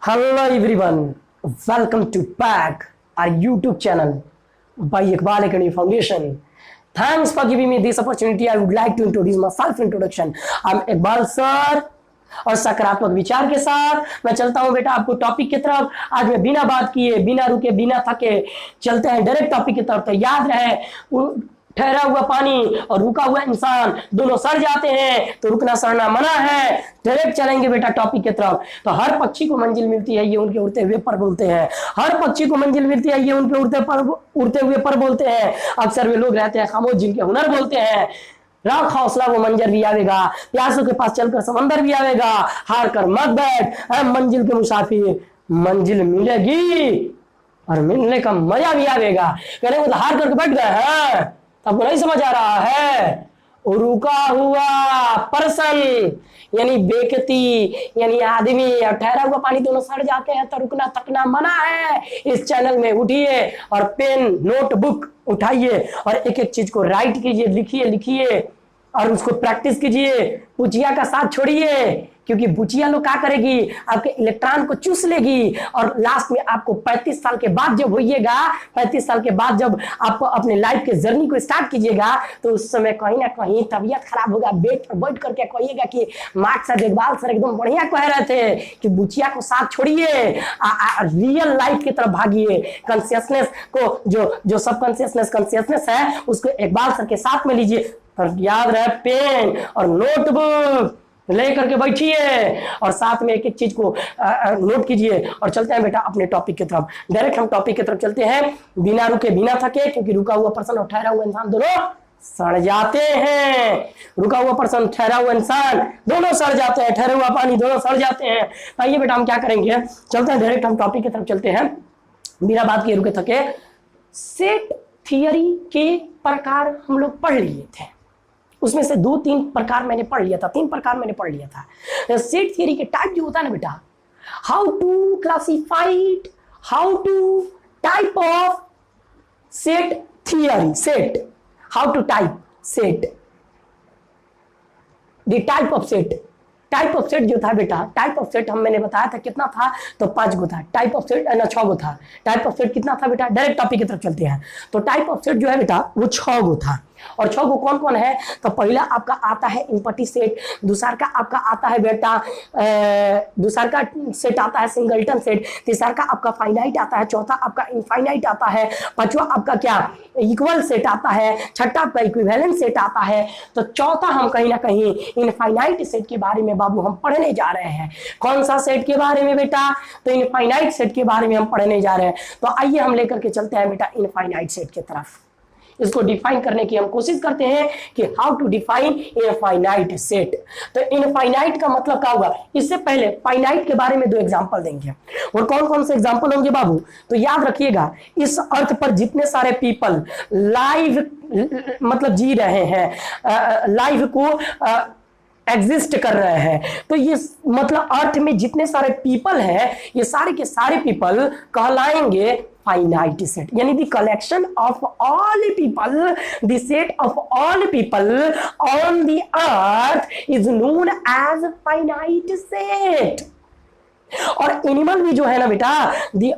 Hello everyone, welcome to back our YouTube channel by Iqbal Academy Foundation. Thanks for giving me this opportunity. I would like to introduce my self introduction. I'm Iqbal sir और सकारात्मक विचार के साथ मैं चलता हूं बेटा आपको टॉपिक की तरफ। आज मैं बिना बात किए, बिना रुके, बिना थके चलते हैं डायरेक्ट टॉपिक की तरफ। तो याद रहे, ठहरा हुआ पानी और रुका हुआ इंसान दोनों सड़ जाते हैं, तो रुकना सड़ना मना है। डायरेक्ट चलेंगे बेटा टॉपिक की तरफ। तो हर पक्षी को मंजिल मिलती है, ये उनके उड़ते हुए पर बोलते हैं। हर पक्षी को मंजिल मिलती है, ये उनके उड़ते हुए पर बोलते हैं। अक्सर वे लोग रहते हैं खामोश जिनके हुनर बोलते हैं। राख हौसला वो मंजर भी आवेगा, प्यासों के पास चलकर समंदर भी आवेगा। हार कर मत बैठ ऐ मंजिल के मुसाफिर, मंजिल मिलेगी और मिलने का मजा भी आवेगा। कहने को तो हार करके बैठ गए हैं, आपको नहीं समझ आ रहा है। रुका हुआ पर्सन यानी व्यक्ति यानी आदमी और ठहरा हुआ पानी दोनों सड़ जाते हैं, तो रुकना थकना मना है। इस चैनल में उठिए और पेन नोटबुक उठाइए और एक एक चीज को राइट कीजिए, लिखिए और उसको प्रैक्टिस कीजिए। बुचिया का साथ छोड़िए, क्योंकि बुचिया लोग क्या करेगी, आपके इलेक्ट्रॉन को चूस लेगी और लास्ट में आपको 35 साल के बाद जब होइएगा, 35 साल के बाद जब आप अपने लाइफ के जर्नी को स्टार्ट कीजिएगा, तो उस समय कहीं ना कहीं तबीयत खराब होगा। बेड पर बैठ करके कहिएगा कि मार्क सर, इकबाल सर एकदम बढ़िया कह रहे थे कि बुचिया को साथ छोड़िए, रियल लाइफ की तरफ भागिए। कॉन्शियसनेस को जो सब कॉन्शियसनेस है उसको इकबाल सर के साथ में लीजिए। और याद रहे, पेन और नोटबुक लेकर के बैठिए और साथ में एक एक चीज को नोट कीजिए। और चलते हैं बेटा अपने टॉपिक की तरफ। डायरेक्ट हम टॉपिक की तरफ चलते हैं, बिना रुके बिना थके, क्योंकि रुका हुआ पर्सन और ठहरा हुआ इंसान दोनों सड़ जाते हैं। रुका हुआ पर्सन, ठहरा हुआ इंसान दोनों सड़ जाते हैं, ठहरा हुआ पानी दोनों सड़ जाते हैं। तो आइए बेटा हम क्या करेंगे, चलते हैं डायरेक्ट हम टॉपिक की तरफ चलते हैं बिना बात किए रुके थके। सेट थियरी के प्रकार हम लोग पढ़ लिए थे, उसमें से 2-3 प्रकार मैंने पढ़ लिया था, 3 प्रकार मैंने पढ़ लिया था। सेट थियरी के टाइप जो होता है ना बेटा, how to classified, how to type of set theory, set, how to type set, the type of set. Type of set जो था बेटा, टाइप ऑफ सेट हम मैंने बताया था कितना था, तो 5 गो था। टाइप ऑफ सेट ना 6 गो था। टाइप ऑफ सेट कितना था बेटा, डायरेक्ट टॉपिक की तरफ चलते हैं। तो टाइप ऑफ सेट जो है बेटा वो 6 गो था। और 6 गो कौन कौन है, तो पहला आपका आता है इम्पटी सेट, दूसरा का आपका आता है बेटा दूसरा का सेट आता है सिंगलटन सेट, तीसरा का आपका फाइनाइट आता है, चौथा आपका इनफाइनाइट आता है, पांचवा आपका क्या इक्वल सेट आता है, छठा आपका इक्विवेलेंट सेट आता है। तो चौथा हम कहीं ना कहीं इनफाइनाइट सेट के बारे में बाबू हम पढ़ने जा रहे हैं। कौन सा सेट के बारे में बेटा, तो इनफाइनाइट सेट के बारे में हम पढ़ने जा रहे हैं। तो आइए हम लेकर के चलते हैं बेटा इनफाइनाइट सेट की तरफ। इसको डिफाइन करने की हम कोशिश करते हैं कि how to define infinite set. तो इनफाइनाइट का मतलब क्या होगा, इससे पहले फाइनाइट के बारे में 2 एग्जांपल देंगे। और कौन कौन से एग्जांपल होंगे बाबू, तो याद रखिएगा, इस अर्थ पर जितने सारे पीपल लाइव मतलब जी रहे हैं, लाइव को एग्जिस्ट कर रहे हैं, तो ये मतलब अर्थ में जितने सारे पीपल हैं, ये सारे के सारे पीपल कहलाएंगे फाइनाइट सेट, यानी the collection of all people, the set of all people on the earth is known as finite set. और एनिमल भी जो है ना बेटा, the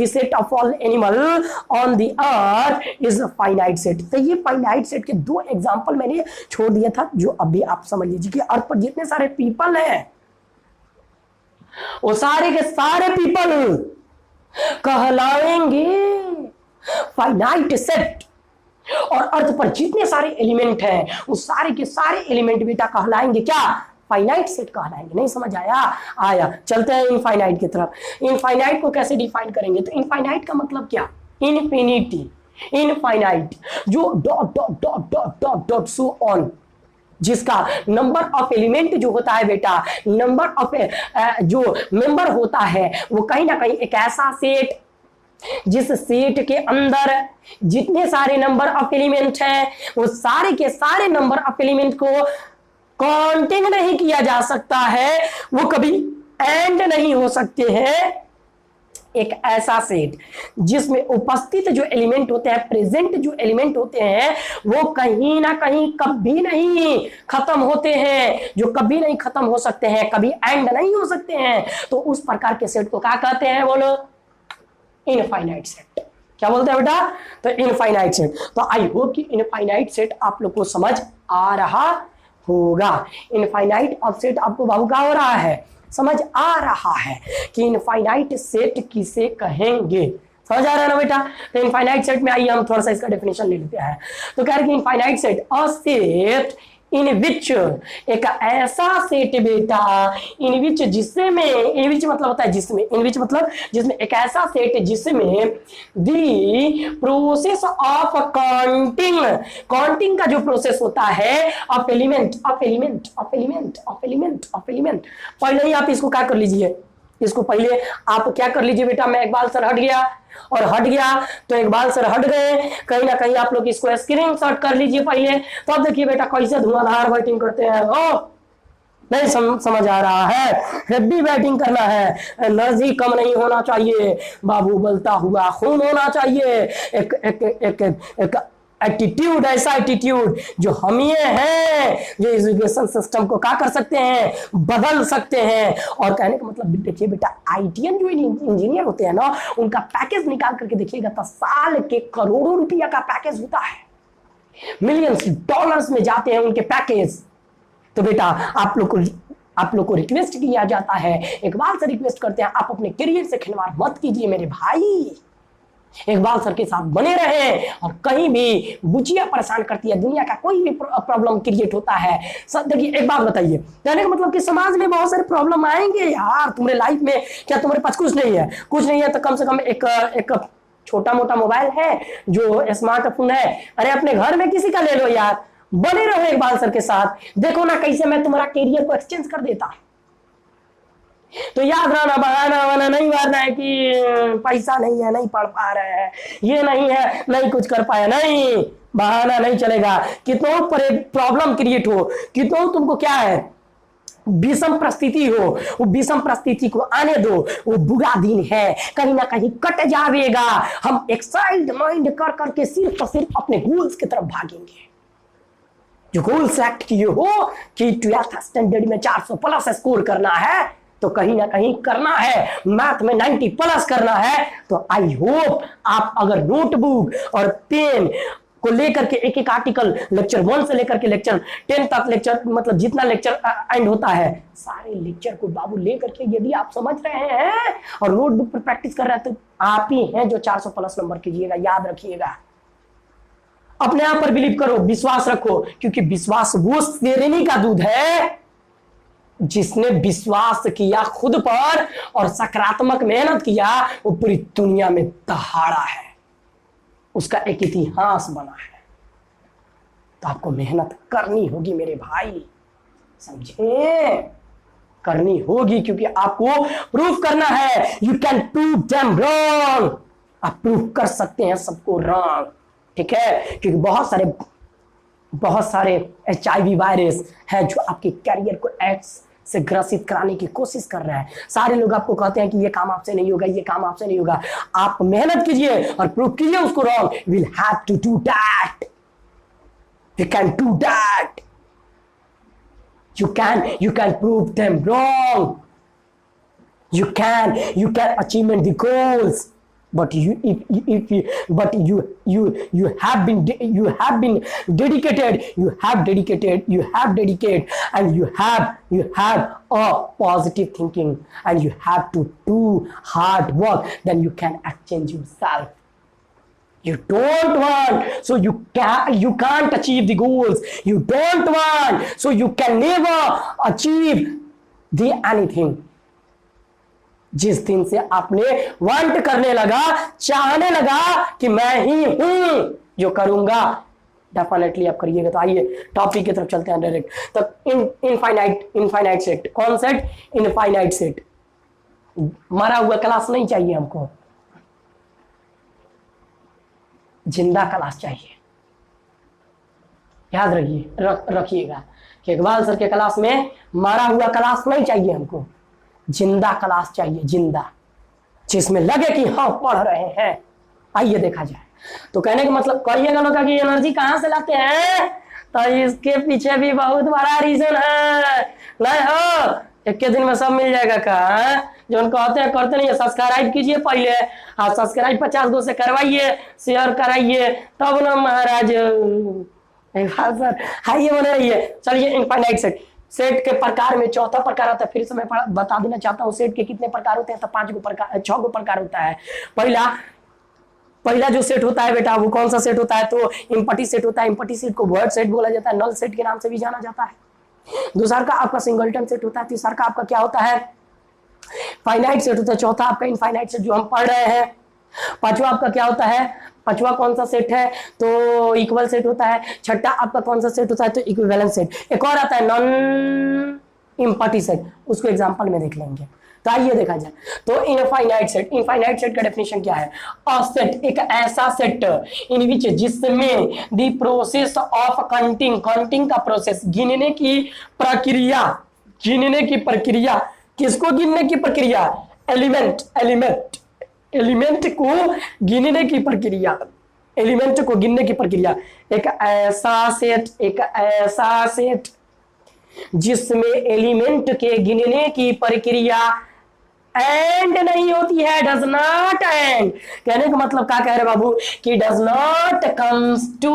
set of all animal on the earth is finite set. तो ये finite set के 2 example मैंने छोड़ दिया था, जो अभी आप समझ लीजिए कि अर्थ पर जितने सारे पीपल हैं वो सारे के सारे पीपल कहलाएंगे फाइनाइट सेट। और अर्थ पर जितने सारे एलिमेंट हैं वो सारे के सारे एलिमेंट बेटा कहलाएंगे क्या, फाइनाइट सेट कहलाएंगे। नहीं समझ आया चलते हैं इनफाइनाइट की तरफ। इनफाइनाइट को कैसे डिफाइन करेंगे, तो इनफाइनाइट का मतलब क्या, इनफिनिटी, इनफाइनाइट जो dot dot dot dot dot dot so on, जिसका नंबर ऑफ एलिमेंट जो होता है बेटा, नंबर ऑफ जो मेंबर होता है, वो कहीं ना कहीं एक ऐसा सेट जिस सेट के अंदर जितने सारे नंबर ऑफ एलिमेंट हैं वो सारे के सारे नंबर ऑफ एलिमेंट को काउंटिंग नहीं किया जा सकता है, वो कभी एंड नहीं हो सकते हैं, एक ऐसा सेट जिसमें उपस्थित जो एलिमेंट होते हैं, प्रेजेंट जो एलिमेंट होते हैं, वो कहीं ना कहीं कभी नहीं खत्म होते हैं, जो कभी नहीं खत्म हो सकते हैं, कभी एंड नहीं हो सकते हैं। तो उस प्रकार के सेट को क्या कहते हैं बोलो? Infinite set. क्या बोलते हैं बेटा? तो इनफाइनाइट सेट। तो आई होप कि इनफाइनाइट सेट आप लोग को समझ आ रहा होगा। इनफाइनाइट ऑफ सेट आपको बाबू क्या हो रहा है? समझ आ रहा है कि इनफाइनाइट सेट किसे कहेंगे। समझ आ रहा है ना बेटा? तो इनफाइनाइट सेट में आइए हम थोड़ा सा इसका डेफिनेशन ले लेते हैं। तो कह रहे कि इनफाइनाइट सेट अ सेट इन विच, एक ऐसा सेट बेटा इन विच जिसमें, इन विच मतलब होता है जिसमें, इन विच मतलब जिसमें, एक ऐसा सेट जिसमें the process of counting, counting का जो प्रोसेस होता है of element, of element, of element, of element, of element. पहले ही आप इसको क्या कर लीजिए, इसको पहले आप क्या कर लीजिए बेटा, मैं इकबाल सर हट गया और हट गया तो इकबाल सर हट गए, कहीं ना कहीं आप लोग इसको स्क्रीनशॉट कर लीजिए पहले। तो अब देखिए बेटा कैसे धुआंधार बैटिंग करते हैं। ओ नहीं समझ आ रहा है? हेवी बैटिंग करना है, एनर्जी कम नहीं होना चाहिए बाबू, बलता हुआ खून होना चाहिए, एक एक एक एक, एक एटीट्यूड, ऐसा एटीट्यूड जो हम ये हैं, जो एजुकेशन सिस्टम को क्या कर सकते हैं, बदल सकते हैं। और कहने का मतलब देखिए बेटा, आईटीएन जो इंजीनियर होते हैं ना, उनका पैकेज निकाल करके देखिएगा तो साल के करोड़ों रुपया का पैकेज होता है, मिलियंस डॉलर्स में जाते हैं उनके पैकेज। तो बेटा आप लोग को रिक्वेस्ट किया जाता है, इकबाल से रिक्वेस्ट करते हैं, आप अपने करियर से खिलवाड़ मत कीजिए मेरे भाई, इकबाल सर के साथ बने रहे। और कहीं भी बुचिया परेशान करती है, दुनिया का कोई भी प्रॉब्लम क्रिएट होता है, सब देखिए एक बात बताइए, कहने का मतलब कि समाज में बहुत सारे प्रॉब्लम आएंगे यार तुम्हारे लाइफ में। क्या तुम्हारे पास कुछ नहीं है? कुछ नहीं है तो कम से कम एक छोटा मोटा मोबाइल है जो स्मार्टफोन है, अरे अपने घर में किसी का ले लो यार, बने रहो इकबाल सर के साथ, देखो ना कैसे मैं तुम्हारा कैरियर को एक्सचेंज कर देता। तो याद रखना, बहाना वाना नहीं मारना है कि पैसा नहीं है, नहीं पढ़ पा रहे हैं, ये नहीं है, नहीं कुछ कर पाया, नहीं, बहाना नहीं चलेगा। कितनों पर प्रॉब्लम क्रिएट हो, कितनों तुमको क्या है विषम परिस्थिति हो, वो विषम परिस्थिति को आने दो, वो बुरा दिन है, कहीं ना कहीं कट जाएगा। हम एक्साइड माइंड कर करके सिर्फ और सिर्फ अपने गोल्स की तरफ भागेंगे। जो गोल सेलेक्ट किए हो कि 12th स्टैंडर्ड में 400 प्लस स्कोर करना है, तो कहीं ना कहीं करना है, मैथ में 90 प्लस करना है, तो आई होप आप अगर नोटबुक और पेन को लेकर के एक एक आर्टिकल लेक्चर 1 से लेकर के लेक्चर 10 तक, लेक्चर मतलब जितना लेक्चर एंड होता है सारे लेक्चर को बाबू लेकर के यदि आप समझ रहे हैं और नोटबुक पर प्रैक्टिस कर रहे हैं, तो आप ही हैं जो 400 प्लस नंबर कीजिएगा। याद रखिएगा, अपने आप पर बिलीव करो, विश्वास रखो, क्योंकि विश्वास वो शेरनी का दूध है जिसने विश्वास किया खुद पर और सकारात्मक मेहनत किया, वो पूरी दुनिया में दहाड़ा है, उसका एक इतिहास बना है। तो आपको मेहनत करनी होगी मेरे भाई, समझे? करनी होगी, क्योंकि आपको प्रूफ करना है। You can prove them wrong, आप प्रूफ कर सकते हैं सबको रॉन्ग, ठीक है? क्योंकि बहुत सारे HIV वायरस है जो आपके कैरियर को एक्स से ग्रसित कराने की कोशिश कर रहा है। सारे लोग आपको कहते हैं कि ये काम आपसे नहीं होगा, ये काम आपसे नहीं होगा। आप मेहनत कीजिए और प्रूव कीजिए उसको wrong. Will have to do that, you can do that, you can prove them wrong, you can achieve the goals, but you have been dedicated, and you have a positive thinking, and you have to do hard work, then you can exchange yourself. You don't want, so you can't achieve the goals. You don't want, so you can never achieve the anything. जिस दिन से आपने want करने लगा, चाहने लगा कि मैं ही हूं जो करूंगा, डेफिनेटली आप करिएगा। तो आइए टॉपिक की तरफ चलते हैं डायरेक्ट। तो इनफाइनाइट सेट, कौन सेट? Infinite set. मरा हुआ क्लास नहीं चाहिए हमको, जिंदा क्लास चाहिए। याद रखिएगा कि इकबाल सर के क्लास में मारा हुआ क्लास नहीं चाहिए हमको, जिंदा क्लास चाहिए, जिंदा। जिसमें लगे कि हाँ पढ़ रहे हैं। आइए देखा जाए। तो कहने का मतलब कहिएगा लोग कि एनर्जी कहाँ से लाते हैं, तो इसके पीछे भी बहुत बड़ा रीजन है। नहीं हो एक के दिन में सब मिल जाएगा का जो उनको कहते हैं करते नहीं है। सब्सक्राइब कीजिए पहले, हाँ सब्सक्राइब 50 गो से करवाइए, शेयर कराइए, तब ना महाराज सर हाइए बने रहिए। चलिए इनफाइनाइट सेट, सेट के प्रकार में चौथा प्रकार आता है। फिर से मैं बता देना चाहता हूँ सेट के कितने प्रकार होते हैं। तो 5 गो प्रकार, 6 गो प्रकार होता है। पहला जो सेट होता है बेटा वो कौन सा सेट होता है, तो इम्पटी सेट होता है। इम्पटी सेट को वर्ड सेट बोला जाता है, नल सेट के नाम से भी जाना जाता है। दूसरा का आपका सिंगलटन सेट होता है। तीसरा का आपका क्या होता है, फाइनाइट सेट होता है। चौथा आपका इनफाइनाइट सेट जो हम पढ़ रहे हैं। पांचवा आपका क्या होता है, पांचवा कौन सा सेट है, तो इक्वल सेट होता है। छठा आपका कौन सा सेट होता है, तो इक्विवेलेंट सेट। एक और आता है नॉन इम्पटी सेट, उसको एग्जांपल में देख लेंगे। तो आइए देखा जाए। तो इनफाइनाइट सेट, इनफाइनाइट सेट का डेफिनेशन क्या है, अ सेट एक ऐसा सेट इन विच जिसमें the process of counting, counting का प्रोसेस, गिनने की प्रक्रिया, गिनने की प्रक्रिया, किसको गिनने की प्रक्रिया, एलिमेंट, एलिमेंट, एलिमेंट को गिनने की प्रक्रिया, एलिमेंट को गिनने की प्रक्रिया। एक ऐसा सेट, एक ऐसा सेट जिसमें एलिमेंट के गिनने की प्रक्रिया एंड नहीं होती है, डज नॉट एंड। कहने का मतलब क्या कह रहे बाबू कि does not comes to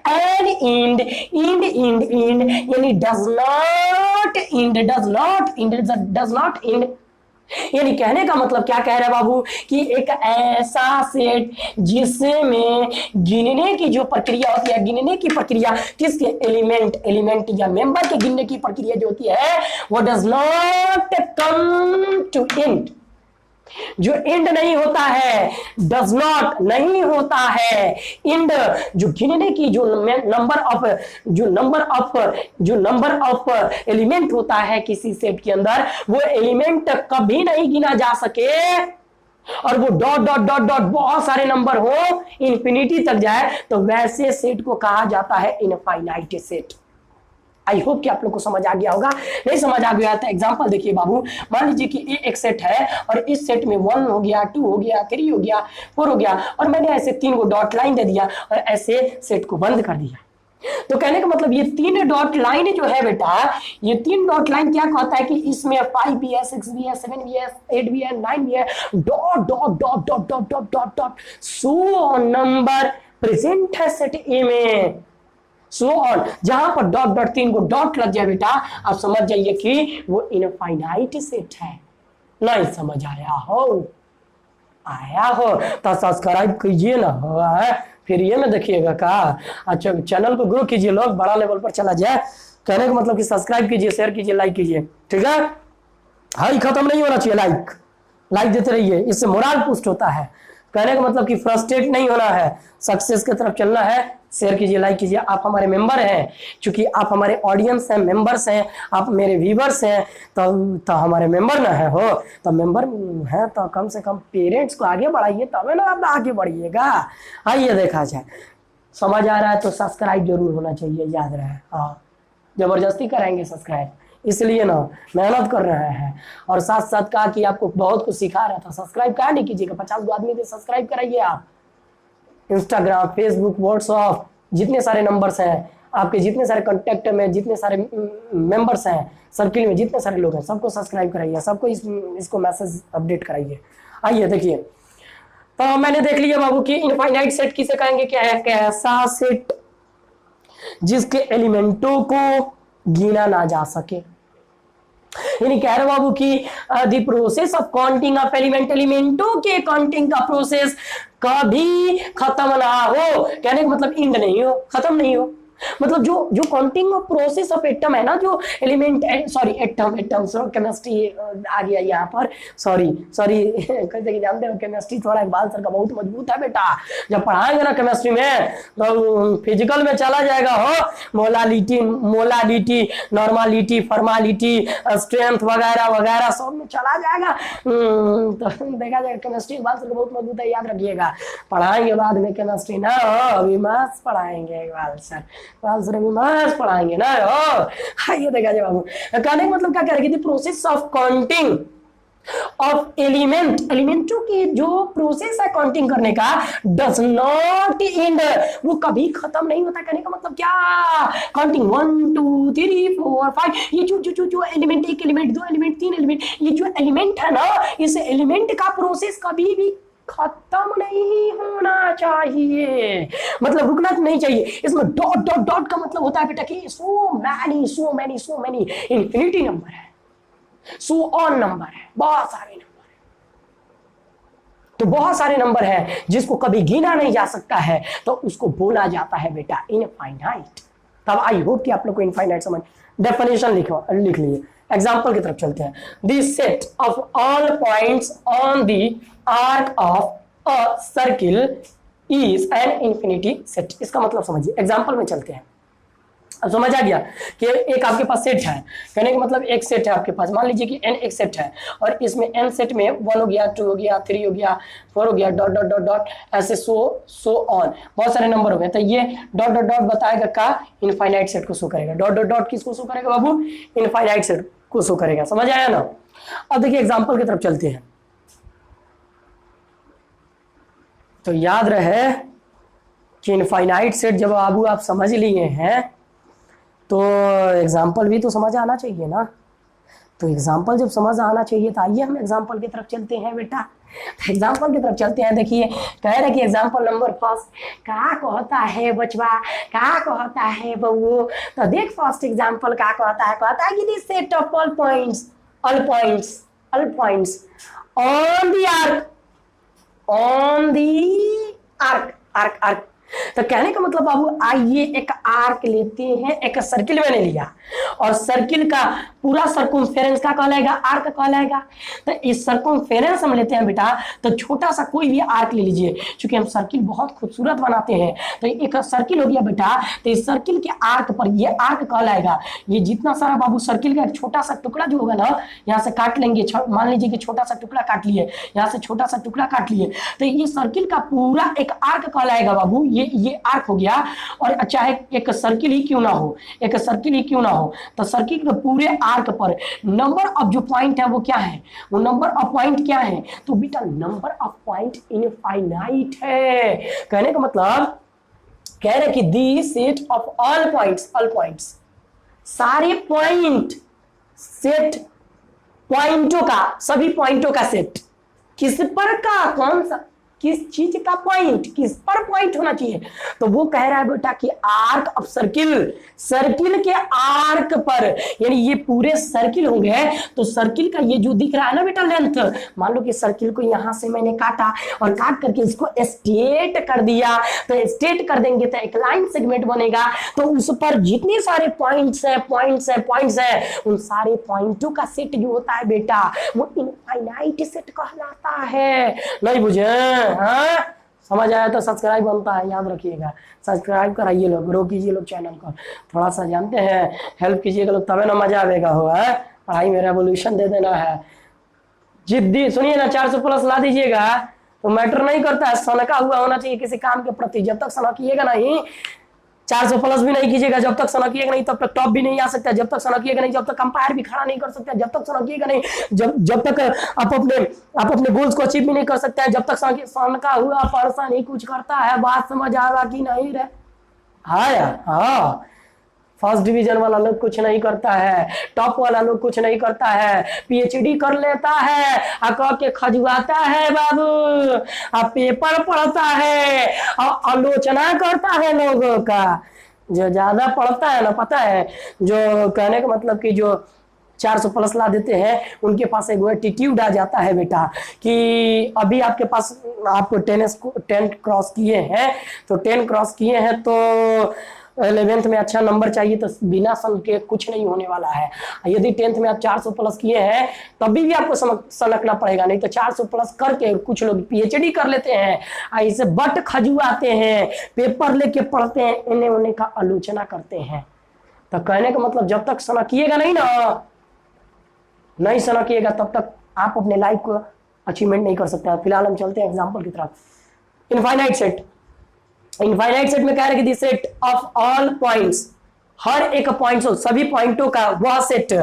end end, end end end, यानी does not end, does not end, does not end. यानी कहने का मतलब क्या कह रहे हैं बाबू कि एक ऐसा सेट जिसमें गिनने की जो प्रक्रिया होती है, गिनने की प्रक्रिया किसके, एलिमेंट, एलिमेंट या मेंबर के गिनने की प्रक्रिया जो होती है वो does not come to end, जो एंड नहीं होता है, डज नॉट नहीं होता है, इंड जो गिनने की जो नंबर ऑफ एलिमेंट होता है किसी सेट के अंदर, वो एलिमेंट कभी नहीं गिना जा सके और वो डॉट डॉट डॉट डॉट बहुत सारे नंबर हो, इंफिनिटी तक जाए, तो वैसे सेट को कहा जाता है इनफाइनाइट सेट। आई होप कि आप लोग को समझ आ गया होगा। नहीं समझ आ गया तो एग्जांपल देखिए बाबू, मान लीजिए कि ये एक सेट है और इस सेट में 1 हो गया, 2 हो गया, 3 हो गया, 4 हो गया, और मैंने ऐसे 3 को डॉट लाइन दे दिया और ऐसे सेट को बंद कर दिया। तो कहने का मतलब ये 3 डॉट लाइन जो है बेटा, ये 3 डॉट लाइन क्या कहता है कि इसमें 5 भी है, 6 भी है, 7 भी है, 8 भी है, 9 भी है, dot dot dot dot dot dot dot dot so number present है सेट ए में, सो ऑन। जहां पर डॉट डॉट 3 को डॉट लग जाए बेटा, आप समझ जाइए कि वो इनफाइनाइट सेट है। नहीं समझ आया हो, आया हो तो सब्सक्राइब कीजिए ना, हो फिर ये में देखिएगा का। अच्छा चैनल को ग्रो कीजिए, लोग बड़ा लेवल पर चला जाए। कहने का मतलब कि सब्सक्राइब कीजिए, शेयर कीजिए, लाइक कीजिए, ठीक है। हाई खत्म नहीं होना चाहिए, लाइक लाइक देते रहिए, इससे मोरल पुस्ट होता है। कहने का मतलब कि फ्रस्ट्रेट नहीं होना है, सक्सेस की तरफ चलना है। शेयर कीजिए, लाइक कीजिए। आप हमारे मेंबर हैं, क्योंकि आप हमारे ऑडियंस हैं, मेंबर्स हैं, आप मेरे व्यूवर्स हैं, तो हमारे मेंबर ना है हो, तो मेंबर है तो कम से कम पेरेंट्स को आगे बढ़ाइए, तब ना आप आगे बढ़िएगा। आइए देखा जाए, समझ आ रहा है तो सब्सक्राइब जरूर होना चाहिए, याद रहे। हाँ जबरदस्ती कराएंगे सब्सक्राइब, इसलिए ना मेहनत कर रहे हैं और साथ साथ कहा कि आपको बहुत कुछ सिखा रहा था। सब्सक्राइब कहा नहीं कीजिएगा, 50 गो आदमी थे, सब्सक्राइब कराइए आप। इंस्टाग्राम, फेसबुक, व्हाट्सएप, जितने सारे नंबर्स हैं आपके, जितने सारे कॉन्टेक्ट में, जितने सारे मेंबर्स हैं, सर्किल में जितने सारे लोग हैं, सबको सब्सक्राइब कराइए, सबको इसको मैसेज अपडेट कराइए। आइए देखिए, तो मैंने देख लिया बाबू कि इनफाइनाइट सेट किसे कहेंगे, क्या है, कैसा सेट जिसके एलिमेंटों को गिना ना जा सके। यानी कह रहे बाबू कि the process of counting of element, एलिमेंटों के काउंटिंग का प्रोसेस कभी खत्म ना हो। कहने का मतलब इंड नहीं हो, खत्म नहीं हो, मतलब जो counting of process of atom है ना, जो एलिमेंट, सॉरी एटम, केमिस्ट्री आ गया यहाँ पर, सॉरी कहते कि जानते हो केमिस्ट्री थोड़ा इकबाल सर का बहुत मजबूत है बेटा। जब पढ़ाएंगे ना केमिस्ट्री में तो फिजिकल में चला जाएगा हो, मोलालिटी, नॉर्मालिटी, फॉर्मालिटी, स्ट्रेंथ वगैरह वगैरह सब में चला जाएगा। तो देखा जाएगा केमिस्ट्री इकबाल सर का बहुत मजबूत है, याद रखिएगा। पढ़ाएंगे बाद में केमिस्ट्री ना, अभी मैथ्स पढ़ाएंगे इकबाल सर, मैथ्स पढ़ाएंगे ना। ये देखा जाए बाबू, कहने का मतलब क्या कह रहे हैं, प्रोसेस ऑफ काउंटिंग, ऑफ एलिमेंटों की जो प्रोसेस है काउंटिंग करने का डज नॉट एंड, वो कभी खत्म नहीं होता। कहने का मतलब क्या, काउंटिंग 1 2 3 4 5, ये जो एलिमेंट, एक एलिमेंट, दो एलिमेंट, तीन एलिमेंट, ये जो एलिमेंट है ना, इस एलिमेंट का प्रोसेस कभी भी खत्म नहीं होना चाहिए, मतलब रुकना नहीं चाहिए। इसमें डॉट डॉट डॉट का मतलब होता है बेटा कि सो मैनी इंफिनिटी नंबर है, सो ऑन नंबर है, बहुत सारे नंबर है। तो बहुत सारे नंबर है जिसको कभी गिना नहीं जा सकता है, तो उसको बोला जाता है बेटा इनफाइनाइट। तब आई होप कि आप लोग को इनफाइनाइट समझ, डेफिनेशन लिख लिए। एग्जांपल की तरफ चलते हैं। The set of all points on the arc of a circle is an infinity set. इसका मतलब समझिए, एग्जांपल में चलते हैं। अब समझ आ गया कि एक आपके पास सेट है, कहने का मतलब एक सेट है आपके पास, मान लीजिए कि n एक सेट है और इसमें n सेट में 1 हो गया, 2 हो गया, 3 हो गया, 4 हो गया, डॉट डॉट डॉट डॉट, ऐसे सो ऑन, बहुत सारे नंबर हो गए। तो ये डॉट डॉट डॉट बताएगा का इनफाइनाइट सेट को शो करेगा। डॉट डॉट डॉट किसको शो करेगा बाबू, इनफाइनाइट सेट को शो करेगा। समझ आया ना। अब देखिए एग्जाम्पल की तरफ चलते हैं। तो याद रहे कि इनफाइनाइट सेट जब बाबू आप समझ लिए हैं तो एग्जाम्पल भी तो समझ आना चाहिए ना। तो एग्जाम्पल जब समझ आना चाहिए तो आइए हम एग्जाम्पल की तरफ चलते हैं बेटा। एग्जाम्पल की तरफ चलते हैं। देखिए कह रहे कि एग्जाम्पल नंबर फर्स्ट क्या कहता है बचवा, क्या कहता है बउओ। तो देख फर्स्ट एग्जाम्पल क्या कहता है कि this set of all points on the arc. तो कहने का मतलब बाबू आइए एक आर्क लेते हैं, एक सर्किल मैंने लिया और सर्किल का पूरा सर्कमफेरेंस का कहलाएगा, आर्क कहलाएगा। तो इस सर्कमफेरेंस हम लेते हैं बेटा, तो छोटा सा कोई भी आर्क ले लीजिए, क्योंकि हम सर्किल बहुत खूबसूरत बनाते हैं। तो एक सर्किल हो गया बेटा, तो इस सर्किल के आर्क पर ये आर्क कहलाएगा। ये जितना सारा बाबू सर्किल का एक छोटा सा टुकड़ा जो होगा ना, यहाँ से काट लेंगे, मान लीजिए कि छोटा सा टुकड़ा काट लिए, यहाँ से छोटा सा टुकड़ा काट लिए, तो ये सर्किल का पूरा एक आर्क कहलाएगा बाबू। ये आर्क हो गया। और चाहे एक सर्किल ही क्यों ना हो, एक सर्किल ही क्यों ना हो, तो सर्किल के पूरे आर्क पर नंबर ऑफ जो पॉइंट है वो क्या है, वो नंबर ऑफ पॉइंट क्या है, तो बेटा नंबर ऑफ पॉइंट इनफाइनाइट है। कहने का मतलब कह रहे कि the set of all points, सारे पॉइंट, सेट पॉइंटों का, सभी पॉइंटों का सेट, किस पर का, कौन सा, किस चीज का पॉइंट, किस पर पॉइंट होना चाहिए, तो वो कह रहा है बेटा कि आर्क ऑफ सर्किल, सर्किल के आर्क पर, यानी ये पूरे सर्किल होंगे। तो सर्किल का ये जो दिख रहा है ना बेटा लेंथ, मान लो कि सर्किल को यहां से मैंने काटा और काट करके इसको स्ट्रेट कर दिया, तो स्ट्रेट कर देंगे तो एक लाइन सेगमेंट बनेगा। तो उस पर जितने सारे पॉइंट्स हैं, उन सारे पॉइंटों का सेट जो होता है बेटा वो इनफाइनाइट सेट कहलाता है। नहीं बुझे? हाँ समझ आया तो सब्सक्राइब बनता है, याद रखिएगा, सब्सक्राइब कराइए लोग, ग्रो कीजिए लोग चैनल को, थोड़ा सा जानते हैं हेल्प कीजिएगा लोग, तबे ना मजा आएगा हो। पढ़ाई में रेवोल्यूशन दे देना है। जिद्दी सुनिए ना, 400 प्लस ला दीजिएगा तो मैटर नहीं करता है, सनका हुआ होना चाहिए किसी काम के प्रति। जब तक सनकिएगा नहीं, 400 प्लस भी नहीं कीजिएगा, जब तक सनकिएगा नहीं तब तक टॉप भी नहीं आ सकता, जब तक सनकिएगा नहीं, जब तक अंपायर भी खड़ा नहीं कर सकता, जब तक सनकिएगा नहीं, जब तक आप अपने गोल्स को अचीव भी नहीं कर सकते हैं, जब तक सनका हुआ पर्सन ही कुछ करता है। बात समझ आएगा कि नहीं रे? हाँ यार, हाँ फर्स्ट डिवीजन वाला लोग कुछ नहीं करता है, टॉप वाला लोग कुछ नहीं करता है, पीएचडी कर लेता है, कह के खजुआता है बाबू, पेपर पढ़ता है और आलोचना करता है लोगों का। जो ज्यादा पढ़ता है ना, पता है, जो कहने का मतलब कि जो 400 प्लस ला देते हैं, उनके पास एक एटीट्यूड आ जाता है बेटा कि अभी आपके पास, आपको 10 क्रॉस किए हैं, तो 10 क्रॉस किए हैं तो 11th में अच्छा नंबर चाहिए, तो बिना सन के कुछ नहीं होने वाला है। यदि 10th में आप 400 प्लस किए हैं तभी भी आपको सनकना पड़ेगा, नहीं तो 400 प्लस करके कुछ लोग पीएचडी कर लेते हैं, ऐसे बट खजुआते हैं, पेपर लेके पढ़ते हैं, इन्हें उन्हें का आलोचना करते हैं। तो कहने का मतलब जब तक सनकिएगा नहीं सनकिएगा तब तक आप अपने लाइफ को अचीवमेंट नहीं कर सकते। फिलहाल हम चलते हैं एग्जाम्पल की तरफ। इनफाइनाइट सेट में कह रहे कि this set of all points, हर एक पॉइंट, सभी पॉइंटों का वह set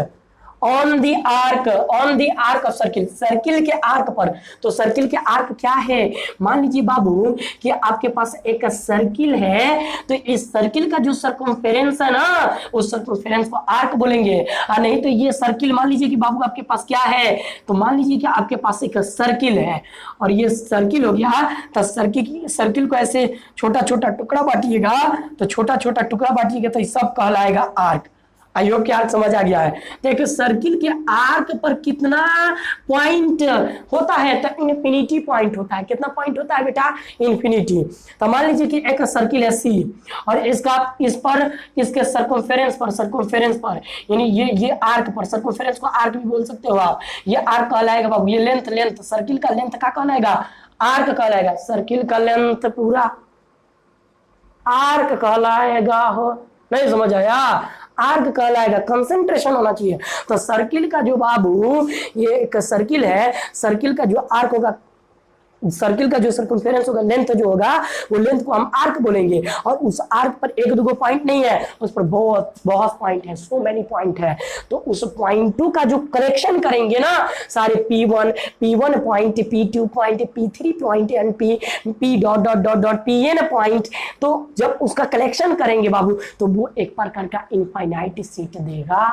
on the arc of circle, circle के आर्क पर। तो सर्किल के आर्क क्या है? मान लीजिए बाबू कि आपके पास एक सर्किल है, तो इस सर्किल का जो सर्कमफेरेंस है ना, उस सर्कमफेरेंस को आर्क बोलेंगे। और नहीं तो ये सर्किल, मान लीजिए कि बाबू आपके पास क्या है, तो मान लीजिए कि आपके पास एक सर्किल है और ये सर्किल हो गया, तो सर्किल को ऐसे छोटा छोटा टुकड़ा बांटिएगा, तो छोटा छोटा टुकड़ा बांटिएगा तो ये सब कहलाएगा आर्क। आई होप कि आर्क समझ आ गया है। देखिए सर्किल के आर्क पर कितना पॉइंट होता है, तो इन्फिनिटी पॉइंट होता है। कितना पॉइंट होता है बेटा? इन्फिनिटी। तो मान लीजिए कि एक सर्किल है सी और इसका इस पर इसके सर्कमफेरेंस पर यानी ये आर्क पर, सर्कमफेरेंस को आर्क भी बोल सकते हो आप, ये आर्क कहलाएगा बाबू। ये लेंथ सर्किल का लेंथ क्या कहलाएगा? आर्क कहलाएगा। सर्किल का लेंथ पूरा आर्क कहलाएगा। हो नहीं समझ आया? आर्क कहलाएगा। कंसंट्रेशन होना चाहिए। तो सर्किल का जो बाबू ये एक सर्किल है, सर्किल का जो आर्क होगा, सर्किल का जो सर्कमफेरेंस होगा, लेंथ जो होगा, वो लेंथ को हम आर्क बोलेंगे। और उस आर्क पर एक दो पॉइंट नहीं है, उस पर बहुत बहुत पॉइंट है, सो मेनी पॉइंट है। तो उस पॉइंटों का जो कलेक्शन करेंगे ना, सारे P1 point, P2 point, P3 point and P dot dot dot dot Pn point, तो जब उसका कलेक्शन करेंगे बाबू, तो वो एक प्रकार का इनफाइनाइट सेट देगा।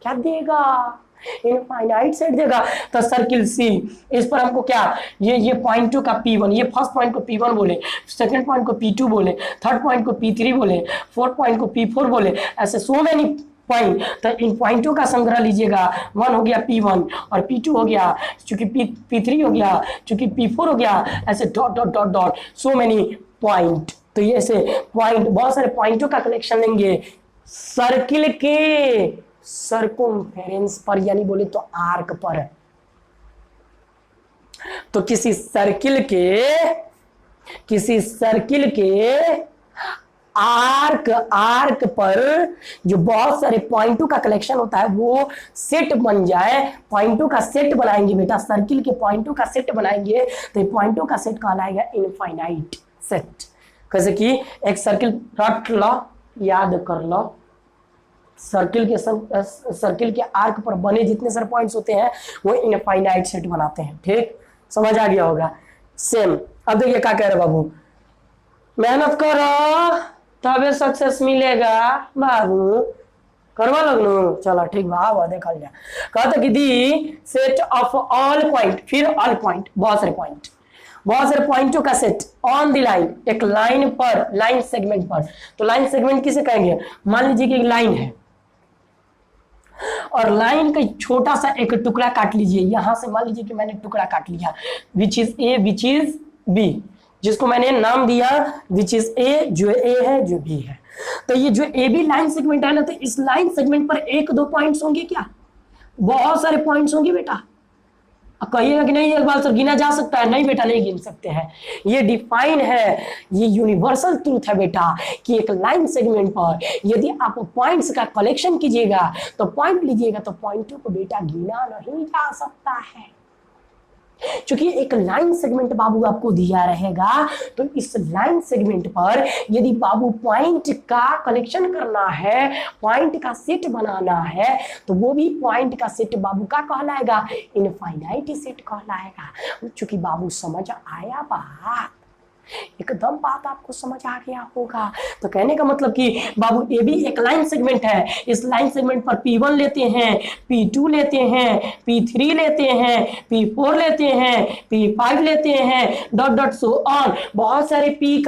क्या देगा? इनफाइनाइट सेट देगा। तो सर्किल सी, इस पर हमको क्या, ये पॉइंट का P1, ये फर्स्ट पॉइंट को P1 बोले, सेकंड पॉइंट को P2 बोले, थर्ड पॉइंट को P3 बोले, फोर्थ पॉइंट को P4 बोले, ऐसे सो मेनी पॉइंट। तो इन पॉइंटों का संग्रह लीजिएगा। 1 हो गया P1 और P2 हो गया, चूंकि P3 हो गया, चूंकि P4 हो गया, ऐसे dot dot dot dot so many point. तो ये ऐसे पॉइंट, बहुत सारे पॉइंटों का कलेक्शन लेंगे सर्किल के सर्कमफेरेंस पर, यानी बोले तो आर्क पर। तो किसी सर्किल के आर्क पर जो बहुत सारे पॉइंटों का कलेक्शन होता है, वो सेट बन जाए, पॉइंटों का सेट बनाएंगे बेटा, सर्किल के पॉइंटों का सेट बनाएंगे, तो पॉइंटों का सेट कहलाएगा इनफाइनाइट सेट। कैसे कि एक सर्किल रट लो, याद कर लो, सर्किल के आर्क पर बने जितने सारे पॉइंट्स होते हैं वो इनफाइनाइट सेट बनाते हैं। ठीक, समझ आ गया होगा। सेम अब देखिए क्या कह रहे बाबू, मेहनत करो तबे सक्सेस मिलेगा बाबू, करवा लगनू। चलो ठीक बा, देखा जाए। कहता कि the set of all point, फिर ऑल पॉइंट, बहुत सारे पॉइंटों का सेट ऑन द लाइन, एक लाइन पर, लाइन सेगमेंट पर। तो लाइन सेगमेंट किसे कहेंगे? मान लीजिए कि एक लाइन है और लाइन का छोटा सा एक टुकड़ा काट लीजिए। यहां से मान लीजिए कि मैंने टुकड़ा काट लिया, which is A, which is B, जिसको मैंने नाम दिया विच इज ए, जो ए है, जो बी है। तो ये जो ए बी लाइन सेगमेंट है ना, तो इस लाइन सेगमेंट पर एक दो पॉइंट्स होंगे क्या? बहुत सारे पॉइंट्स होंगे बेटा। कहिएगा कि नहीं एक बार सर गिना जा सकता है, नहीं बेटा नहीं गिन सकते हैं। ये डिफाइन है, ये यूनिवर्सल ट्रूथ है बेटा, कि एक लाइन सेगमेंट पर यदि आप पॉइंट्स का कलेक्शन कीजिएगा, तो पॉइंट लीजिएगा, तो पॉइंटों को बेटा गिना नहीं जा सकता है। क्योंकि एक लाइन सेगमेंट बाबू आपको दिया रहेगा, तो इस लाइन सेगमेंट पर यदि बाबू पॉइंट का कलेक्शन करना है, पॉइंट का सेट बनाना है, तो वो भी पॉइंट का सेट बाबू का कहलाएगा, इनफाइनाइट सेट कहलाएगा। क्योंकि बाबू समझ आया बात, एकदम बात आपको समझ आ गया होगा। तो कहने का मतलब कि बाबू ये भी एक लाइन सेगमेंट है, इस लाइन सेगमेंट पर P1 लेते हैं, P2 लेते हैं, P3 लेते हैं, P4 लेते हैं, P5 लेते हैं, डॉट डॉट सो ऑन, बहुत सारे P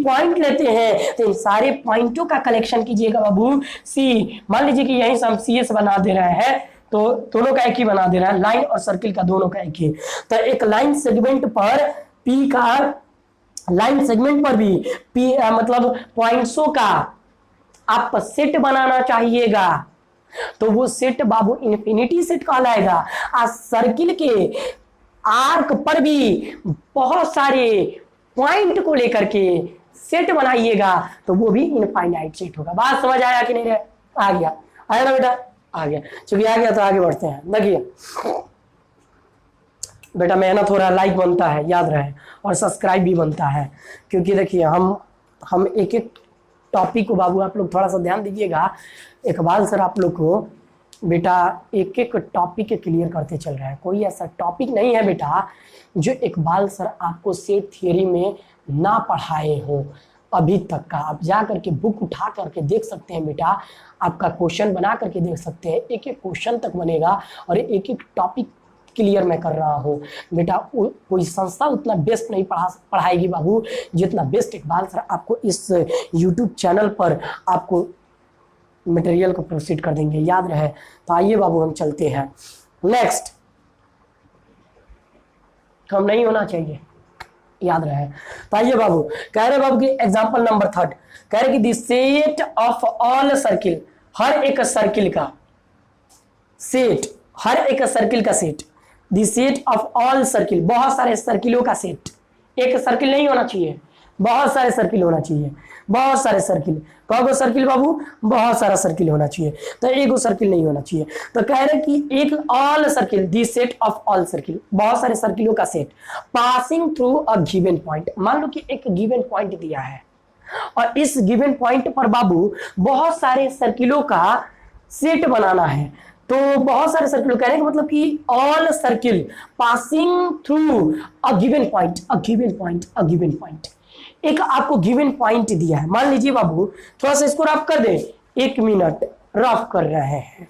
पॉइंट लेते हैं। तो इन सारे पॉइंटों का कलेक्शन कीजिएगा बाबू। C मान लीजिए कि यहीं से हम CS बना दे रहे हैं, तो दोनों का एक ही बना दे रहा है, लाइन और सर्किल का दोनों का एक ही। तो एक लाइन सेगमेंट पर P का, लाइन सेगमेंट पर भी मतलब पॉइंट्सों का आप सेट बनाना चाहिएगा, तो वो सेट बाबू इन्फिनिटी सेट कहलाएगा। आज सर्किल के आर्क पर भी बहुत सारे पॉइंट को लेकर के सेट बनाइएगा, तो वो भी इनफाइनाइट सेट होगा। बात समझ आया कि नहीं रे? आ गया, आया ना बेटा? आ गया। चूंकि आ गया तो आगे बढ़ते हैं। देखिए बेटा मेहनत हो रहा है, लाइक बनता है, याद रहे, और सब्सक्राइब भी बनता है। क्योंकि देखिए हम एक एक टॉपिक को बाबू आप लोग थोड़ा सा ध्यान दीजिएगा। इकबाल सर आप लोग को बेटा एक एक टॉपिक क्लियर करते चल रहा है। कोई ऐसा टॉपिक नहीं है बेटा जो इकबाल सर आपको सेट थियरी में ना पढ़ाए हो अभी तक का। आप जा करके बुक उठा करके देख सकते हैं बेटा, आपका क्वेश्चन बना करके देख सकते हैं, एक एक क्वेश्चन तक बनेगा और एक एक टॉपिक क्लियर मैं कर रहा हूँ बेटा। कोई संस्था उतना बेस्ट नहीं पढ़ाएगी बाबू जितना बेस्ट इकबाल सर आपको इस यूट्यूब चैनल पर आपको मटेरियल को प्रोसीड कर देंगे, याद रहे। तो आइए बाबू हम चलते हैं नेक्स्ट। कम नहीं होना चाहिए, याद रहे। तो आइए बाबू, कह रहे बाबू की एग्जांपल नंबर 3 कह रहे कि the set of all circle, हर एक सर्किल का सेट, हर एक सर्किल का set, the set of all circle, बहुत सारे सर्किलों का सेट। एक सर्किल नहीं होना चाहिए, बहुत सारे सर्किल होना चाहिए, बहुत सारे सर्किल। कौन सर्किल बाबू? बहुत सारा सर्किल होना चाहिए, तो एक सर्किल नहीं होना चाहिए। तो कह रहे कि एक all circle, the set of all circle, बहुत सारे सर्किलों का set passing through a given point. मान लो कि एक गिवन पॉइंट दिया है और इस गिवन पॉइंट पर बाबू बहुत सारे सर्किलों का सेट बनाना है। तो बहुत सारे सर्किल कहने का मतलब कि all circle passing through a given point, a given point, a given point. एक आपको गिवन पॉइंट दिया है, मान लीजिए बाबू थोड़ा सा इसको रफ कर दे, 1 मिनट रफ कर रहे हैं।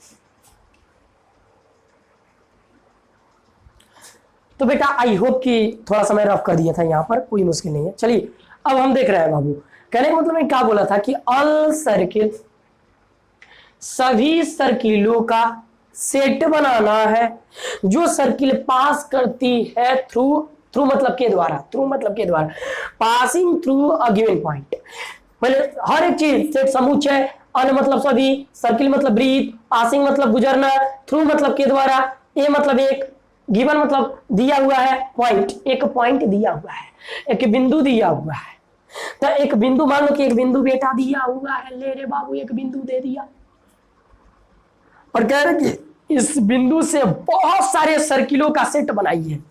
तो बेटा आई होप कि थोड़ा सा मैं रफ कर दिया था, यहां पर कोई मुश्किल नहीं है। चलिए अब हम देख रहे हैं बाबू, कहने का मतलब मैं क्या बोला था कि ऑल सर्किल, सभी सर्किलों का सेट बनाना है जो सर्किल पास करती है थ्रू, थ्रू मतलब के द्वारा, थ्रू मतलब के द्वारा, passing through a given point. पहले हर एक चीज सेट समुच्चय, अन मतलब सभी, सर्किल मतलब ब्रीथ, पासिंग मतलब गुजरना, थ्रू मतलब के द्वारा, ए मतलब एक, गिवन मतलब दिया हुआ है, पॉइंट एक पॉइंट दिया हुआ है, एक बिंदु दिया हुआ है। तो एक बिंदु, मान लो कि एक बिंदु बेटा दिया हुआ है, ले रे बाबू एक बिंदु दे दिया और कह रहे कि इस बिंदु से बहुत सारे सर्किलों का सेट बनाइए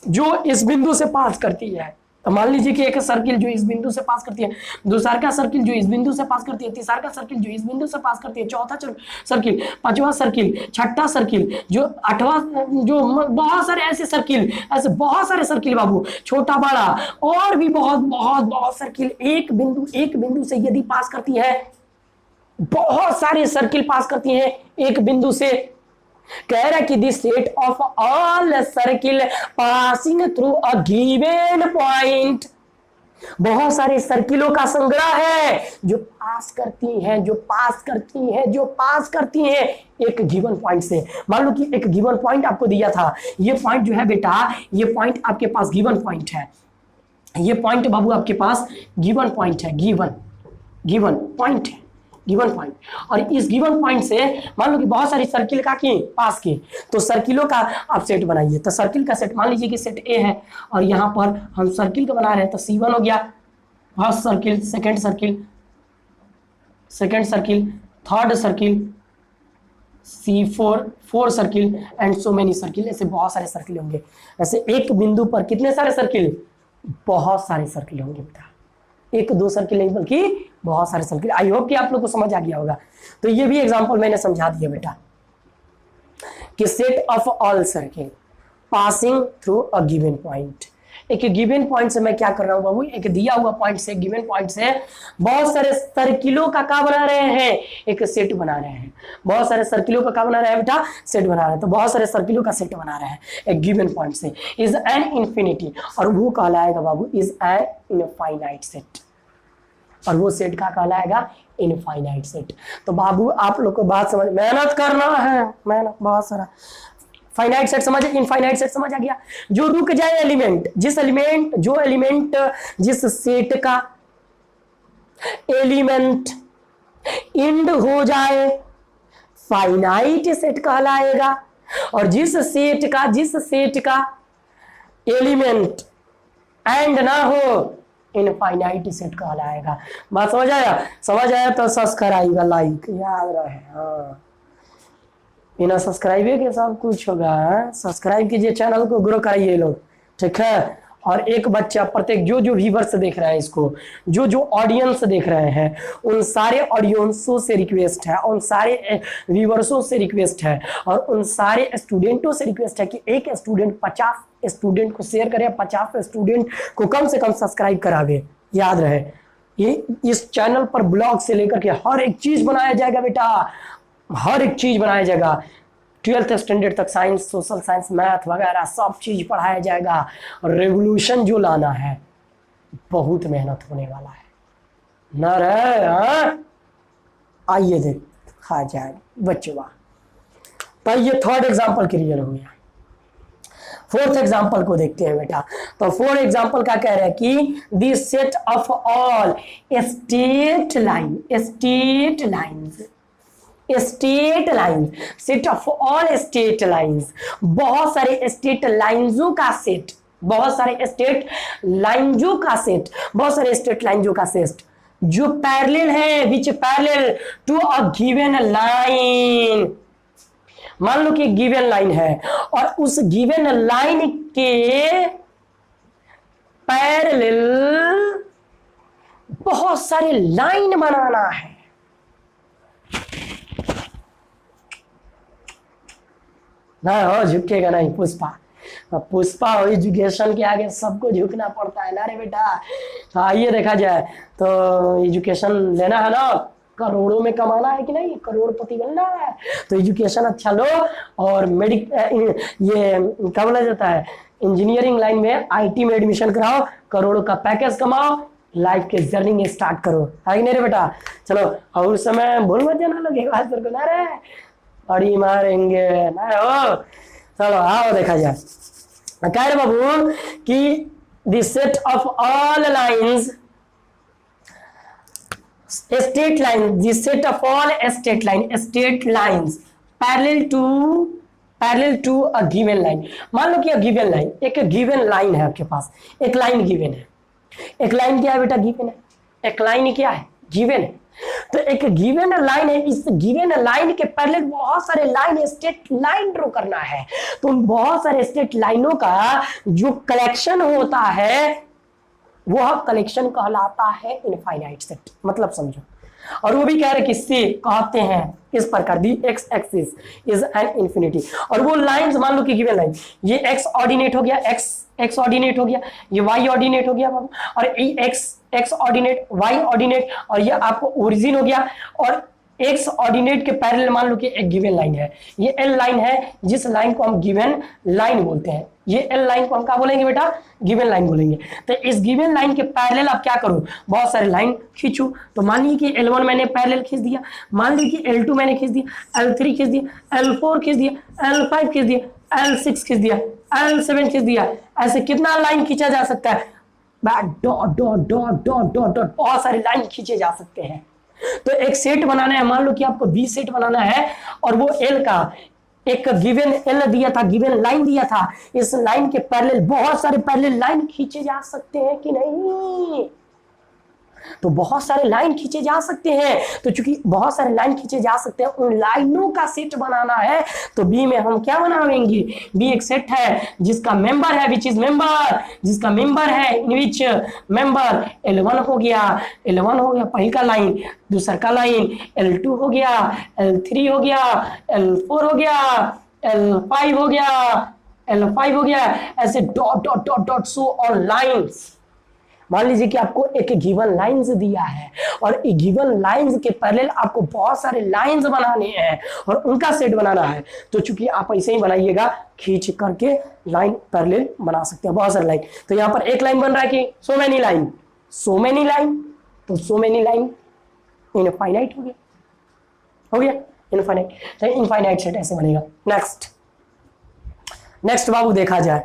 जो इस बिंदु से पास करती है। तो मान लीजिए कि एक सर्किल जो इस बिंदु से पास करती है, दूसरा का सर्किल जो इस बिंदु से पास करती है, तीसरा का सर्किल जो इस बिंदु से पास करती है, चौथा सर्किल, पांचवा सर्किल, छठा सर्किल, जो आठवां, जो बहुत सारे ऐसे सर्किल, ऐसे बहुत सारे सर्किल बाबू, छोटा बड़ा और भी बहुत बहुत बहुत सर्किल एक बिंदु से यदि पास करती है, बहुत सारे सर्किल पास करती हैं एक बिंदु से। कह रहा है कि this set of all circle passing through a given point, बहुत सारे सर्किलों का संग्रह है जो पास करती हैं, जो पास करती हैं, जो पास करती हैं एक गिवन पॉइंट से। मान लो कि एक गिवन पॉइंट आपको दिया था, ये पॉइंट जो है बेटा, ये पॉइंट आपके पास गिवन पॉइंट है, ये पॉइंट बाबू आपके पास गिवन पॉइंट है, गिवन पॉइंट है, गिवन पॉइंट। और इस गिवन पॉइंट से मान लो कि बहुत सारी सर्किल का की पास की, तो सर्किलों का आप सेट बनाइए। तो सर्किल का सेट मान लीजिए कि सेट ए है और यहाँ पर हम सर्किल का बना रहे हैं, तो C1 हो गया first circle, second circle, third circle, C4 fourth circle and so many circle. ऐसे बहुत सारे सर्किल होंगे। ऐसे एक बिंदु पर कितने सारे सर्किल? बहुत सारे सर्किल होंगे बेटा, एक दो सर्किल नहीं बल्कि बहुत सारे सर्किल। आई होप कि आप लोग को समझ आ गया होगा। तो ये भी एग्जांपल मैंने समझा दिया बेटा कि set of all circle passing through a given point. एक गिवन पॉइंट से मैं क्या कर रहा हूं बाबू, एक दिया हुआ पॉइंट से, गिवन पॉइंट से बहुत सारे सर्किलों का क्या बना रहे हैं? एक सेट बना रहे हैं। बहुत सारे सर्किलों का क्या बना रहे हैं बेटा? सेट बना रहे हैं। तो बहुत सारे सर्किलों का सेट बना रहे हैं एक गिवन पॉइंट से। इज एन इन्फिनिटी, और वो कहलाएगा बाबू इज एन इनफाइनाइट सेट, और वो सेट का कहलाएगा इनफाइनाइट सेट। तो बाबू आप लोग को बात समझ, मेहनत करना है, मेहनत बहुत सारा। फाइनाइट सेट समझ, इनफाइनाइट सेट समझ आ गया। जो रुक जाए एलिमेंट, जो एलिमेंट जिस सेट का एलिमेंट इंड हो जाए फाइनाइट सेट कहलाएगा, और जिस सेट का एलिमेंट एंड ना हो इनफाइनाइट सेट कहलाएगा। बात समझ आया तो सब्सक्राइब लाइक याद रहे। हाँ, बिना सब्सक्राइब के सब कुछ होगा। सब्सक्राइब कीजिए, चैनल को ग्रो कराइए लोग, ठीक है। और एक बच्चा प्रत्येक जो जो व्यूवर्स देख रहे हैं इसको, जो जो ऑडियंस देख रहे हैं, उन सारे ऑडियंसों से रिक्वेस्ट है, उन सारे व्यूवर्सों से रिक्वेस्ट है और उन सारे स्टूडेंटों से रिक्वेस्ट है कि एक स्टूडेंट 50 स्टूडेंट को शेयर करे, 50 स्टूडेंट को कम से कम सब्सक्राइब करावे। याद रहे, ये इस चैनल पर ब्लॉग से लेकर के हर एक चीज बनाया जाएगा बेटा, हर एक चीज बनाया जाएगा। 12th स्टैंडर्ड तक साइंस, सोशल साइंस, मैथ वगैरह सब चीज पढ़ाया जाएगा। और रेवोल्यूशन जो लाना है, बहुत मेहनत होने वाला है ना रे। हाँ, आइए देखा जाए बच्चों। तो ये थर्ड एग्जाम्पल क्लियर हो गया। फोर्थ एग्जाम्पल को देखते हैं बेटा। तो फोर्थ एग्जाम्पल क्या कह रहे हैं कि this set of all straight line, straight lines, straight line, set of all state lines, बहुत सारे स्टेट लाइंसों का सेट, बहुत सारे स्टेट लाइंसों का सेट, बहुत सारे स्टेट लाइंसों का सेट जो पैरेलल है, which parallel to a given line. मान लो कि गिवन लाइन है और उस गिवन लाइन के पैरेलल बहुत सारे लाइन बनाना है। ना हो झुकेगा नहीं पुष्पा, पुष्पा और एजुकेशन के आगे सबको झुकना पड़ता है ना रे बेटा। तो आइए देखा जाए, तो एजुकेशन लेना है ना, करोड़ों में कमाना है कि नहीं, करोड़पति बनना है, तो एजुकेशन अच्छा लो और ये क्या बोला जाता है, इंजीनियरिंग लाइन में आईटी में एडमिशन कराओ, करोड़ों का पैकेज कमाओ, लाइफ के जर्नी में स्टार्ट करो, है कि नहीं रे बेटा। चलो, और उस समय भूल मत जाना लोग एक बात को ना रे, अड़ी मारेंगे ना हो। चलो आओ देखा जाए, कह रहे बाबू कि the set of all lines, straight line, the set of all straight line, straight lines parallel to a given line. मान लो कि गिवन लाइन, एक गिवन लाइन है आपके पास, एक लाइन गिवन है। एक लाइन क्या है बेटा, गिवन है। एक लाइन क्या है, गिवन है। तो एक गिवन लाइन है, इस गिवन लाइन के पैरेलल बहुत सारे लाइन, स्टेट लाइन ड्रॉ करना है। तो बहुत सारे स्टेट लाइनों का जो कलेक्शन होता है वह कलेक्शन कहलाता है इनफाइनाइट सेट। मतलब समझो, और वो भी कह रहे किससे कहते हैं, इस प्रकार the x axis is an infinity. और वो लाइंस मान लो कि गिवन लाइन, ये एक्स ऑर्डिनेट हो गया, एक्स ऑर्डिनेट हो गया, ये वाई ऑर्डिनेट हो गया बाबू, और एक्स ऑर्डिनेट, वाई ऑर्डिनेट, और ये आपको ओरिजिन हो गया। और एक्स ऑर्डिनेट के पैरेलल मान लो कि एक गिवन लाइन है, ये एल लाइन है, जिस लाइन को हम गिवन लाइन बोलते हैं। ये एल लाइन को हम क्या बोलेंगे बेटा, गिवन लाइन बोलेंगे। तो इस गिवन लाइन के पैरेलल आप क्या करो, बहुत सारे लाइन खींचो। तो मान लीजिए कि L1 मैंने पैरेलल खींच दिया, मान लीजिए कि L2 मैंने खींच दिया, L3 खींच दिया, L4 खींच दिया, L5 खींच दिया, L6 खींच दिया, L7 खींच दिया। ऐसे कितना लाइन खींचा जा सकता है, dot dot dot dot dot dot, बहुत सारे लाइन खींचे जा सकते हैं। तो एक सेट बनाना है, मान लो कि आपको बी सेट बनाना है और वो एल का एक गिवन एल दिया था, गिवन लाइन दिया था, इस लाइन के पैरेलल बहुत सारे पैरेलल लाइन खींचे जा सकते हैं कि नहीं। तो बहुत सारे लाइन खींचे जा सकते हैं। तो चूंकि बहुत सारे लाइन खींचे जा सकते हैं, उन लाइनों का सेट बनाना है। तो बी में हम क्या बनाएंगे, बी एक सेट है जिसका मेंबर है, विच इज मेंबर, जिसका मेंबर है इन विच मेंबर L1 हो गया, L1 हो गया पहली का लाइन, दूसरा का लाइन L2 हो गया, L3 हो गया, L4 हो गया, L5 हो गया, L5 हो गया, ऐसे dot dot dot dot so on lines. मान लीजिए कि आपको एक गिवन लाइंस दिया है और एक गिवन लाइंस के पैरेलल आपको बहुत सारे लाइंस बनाने हैं और उनका सेट बनाना है। तो चूंकि आप ऐसे ही बनाइएगा, खींच करके लाइन पैरेलल बना सकते हैं, बहुत सारे लाइन। तो यहाँ पर एक लाइन बन रहा है कि so many line, so many line, तो सो मेनी लाइन इनफाइनाइट हो गया इनफाइनाइट। तो इनफाइनाइट सेट ऐसे बनेगा। नेक्स्ट बाबू देखा जाए,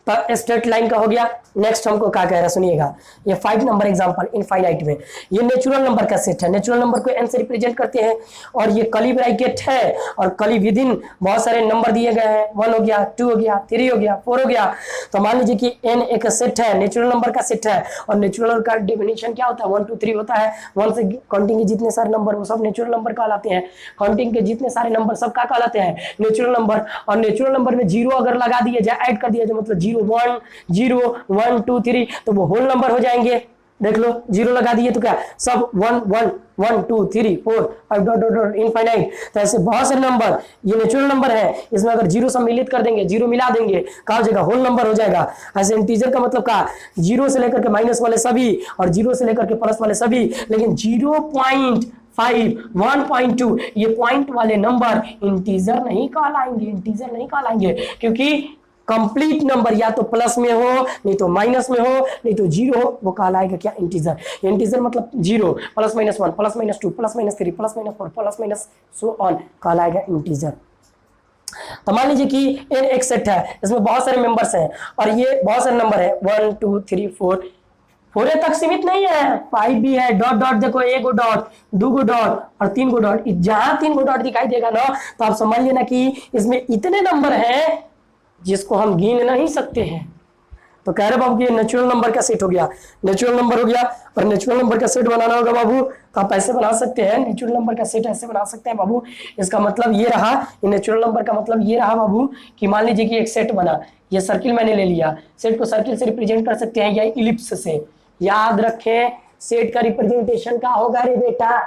तो स्ट्रेट लाइन का हो गया। नेक्स्ट हमको क्या कह रहा है सुनिएगा, ये 5 नंबर एग्जांपल इनफाइनाइट में, ये नेचुरल नंबर का सेट है। नेचुरल नंबर को n से रिप्रेजेंट करते हैं और ये कर्ली ब्रैकेट है और कर्ली विद इन बहुत सारे नंबर दिए गए हैं, 1 हो गया, 2 हो गया, 3 हो गया, 4 हो गया। तो मान लीजिए कि n एक सेट है, नेचुरल नंबर का सेट है और नेचुरल का डेफिनेशन क्या होता है, 1 2 3 होता है। 1 से काउंटिंग के जितने सारे नंबर वो सब नेचुरल नंबर कहलाते हैं, काउंटिंग के जितने सारे नंबर सब क्या कहलाते हैं, नेचुरल नंबर। और नेचुरल नंबर में 0 अगर लगा दिया जाए, ऐड कर दिया जाए, मतलब 0 1 0 1 2 3, तो वो होल नंबर हो जाएंगे। देख लो, 0 लगा दिए तो क्या सब 1 1 1 2 3 4 5 डॉट डॉट डॉट इनफाइनाइट। तो ऐसे बहुत सारे नंबर, ये नेचुरल नंबर है, इसमें अगर 0 सम्मिलित कर देंगे, 0 मिला देंगे, कहा हो जाएगा होल नंबर हो जाएगा। ऐसे इंटीजर का मतलब क्या, 0 से लेकर के माइनस वाले सभी और 0 से लेकर के प्लस वाले सभी, लेकिन 0.5 1.2 ये पॉइंट वाले नंबर इंटीजर नहीं कहलाएंगे, इंटीजर नहीं कहलाएंगे, क्योंकि कंप्लीट नंबर या तो प्लस में हो, नहीं तो माइनस में हो, नहीं तो 0 हो, वो कहलाएगा क्या, इंटीजर। इंटीजर मतलब 0 plus minus 1 plus minus 2 plus minus 3 plus minus 4 plus minus so on, कहलाएगा इंटीजर। तो मान लीजिए कि n एक सेट है, इसमें बहुत सारे मेंबर्स हैं और ये बहुत सारे नंबर है 1 2 3 4 4 तक सीमित नहीं है, 5 भी है, डॉट डॉट देखो, 1 गो डॉट, 2 गो डॉट और 3 गो डॉट। जहां 3 गो डॉट दिखाई देगा ना, तो आप समझ लेना कि इसमें इतने नंबर हैं जिसको हम गिन नहीं सकते हैं। तो कह रहे बाबू कि नेचुरल नंबर का सेट हो गया, नेचुरल नंबर हो गया। और नेचुरल नंबर का सेट बनाना होगा बाबू, तो आप ऐसे बना सकते हैं, नेचुरल नंबर का सेट ऐसे बना सकते हैं बाबू। इसका मतलब ये रहा, ये नेचुरल नंबर का मतलब ये रहा बाबू कि मान लीजिए कि एक सेट बना, ये सर्किल मैंने ले लिया, सेट को सर्किल से रिप्रेजेंट कर सकते हैं या इलिप्स से। याद रखें, सेट का रिप्रेजेंटेशन क्या होगा रे बेटा,